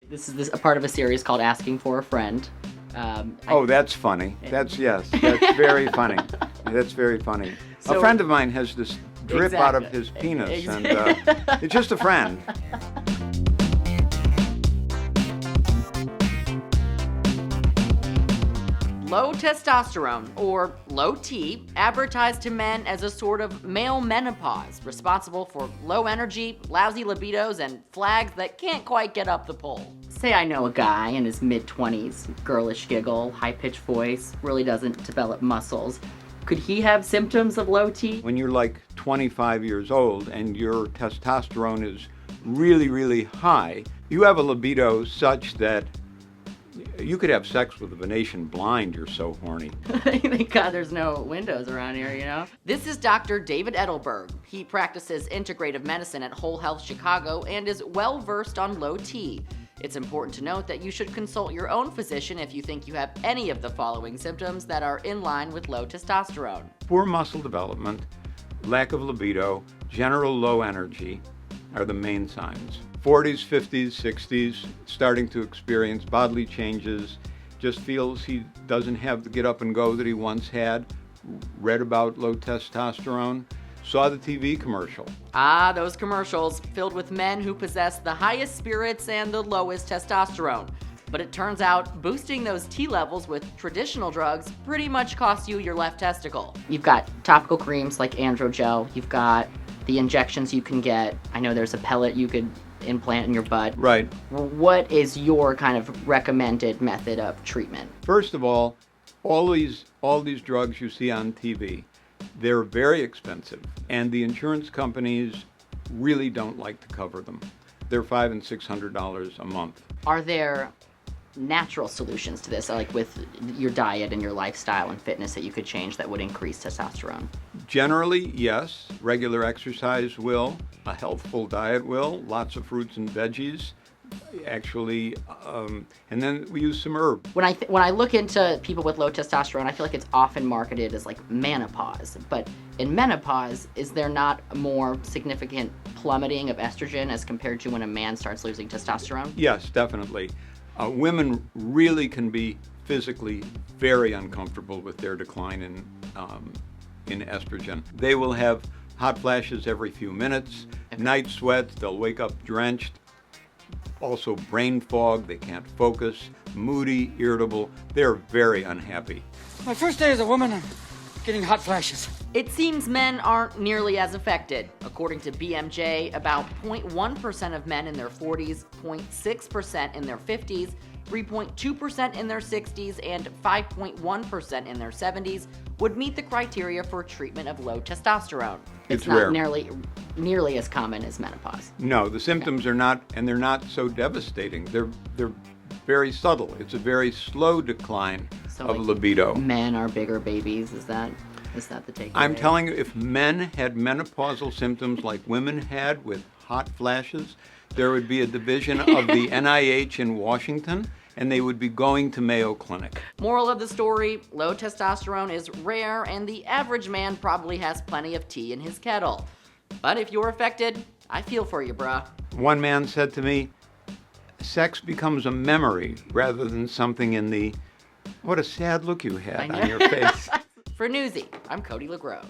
This is a part of a series called Asking for a Friend. That's funny. That's very funny. That's very funny. So, a friend of mine has this drip out of his penis, Exactly. and it's just a friend. Low testosterone, or low T, advertised to men as a sort of male menopause, responsible for low energy, lousy libidos, and flags that can't quite get up the pole. Say I know a guy in his mid-20s, girlish giggle, high-pitched voice, really doesn't develop muscles. Could he have symptoms of low T? When you're like 25 years old and your testosterone is really, really high, you have a libido such that you could have sex with a Venetian blind, you're so horny. Thank God there's no windows around here, you know? This is Dr. David Edelberg. He practices integrative medicine at WholeHealth Chicago and is well-versed on low T. It's important to note that you should consult your own physician if you think you have any of the following symptoms that are in line with low testosterone. Poor muscle development, lack of libido, general low energy are the main signs. 40s, 50s, 60s, starting to experience bodily changes, just feels he doesn't have the get up and go that he once had, read about low testosterone, saw the TV commercial. Ah, those commercials filled with men who possess the highest spirits and the lowest testosterone. But it turns out boosting those T levels with traditional drugs pretty much costs you your left testicle. You've got topical creams like androgel, you've got the injections you can get. I know there's a pellet you could implant in your butt. Right. What is your kind of recommended method of treatment? First of all these drugs you see on TV, they're very expensive, and the insurance companies really don't like to cover them. They're $500 and $600 a month. Are there natural solutions to this, like with your diet and your lifestyle and fitness, that you could change that would increase testosterone? Generally, yes. Regular exercise will. A healthful diet will. Lots of fruits and veggies. Actually, and then we use some herb. When I look into people with low testosterone, I feel like it's often marketed as like menopause. But in menopause, is there not a more significant plummeting of estrogen as compared to when a man starts losing testosterone? Yes, definitely. Women really can be physically very uncomfortable with their decline in estrogen. They will have hot flashes every few minutes, night sweats, they'll wake up drenched. Also brain fog, they can't focus, moody, irritable. They're very unhappy. My first day as a woman, I'm getting hot flashes. It seems men aren't nearly as affected. According to BMJ, about 0.1% of men in their 40s, 0.6% in their 50s, 3.2% in their 60s, and 5.1% in their 70s would meet the criteria for treatment of low testosterone. It's not rare. nearly as common as menopause. No, the symptoms are not, and they're not so devastating. They're very subtle. It's a very slow decline of libido. Men are bigger babies. Is that the takeaway? I'm telling you, if men had menopausal symptoms like women had with hot flashes, there would be a division of the NIH in Washington, and they would be going to Mayo Clinic. Moral of the story, low testosterone is rare, and the average man probably has plenty of tea in his kettle. But if you're affected, I feel for you, bruh. One man said to me, sex becomes a memory rather than something in the, what a sad look you had on your face. For Newsy, I'm Cody LeGros.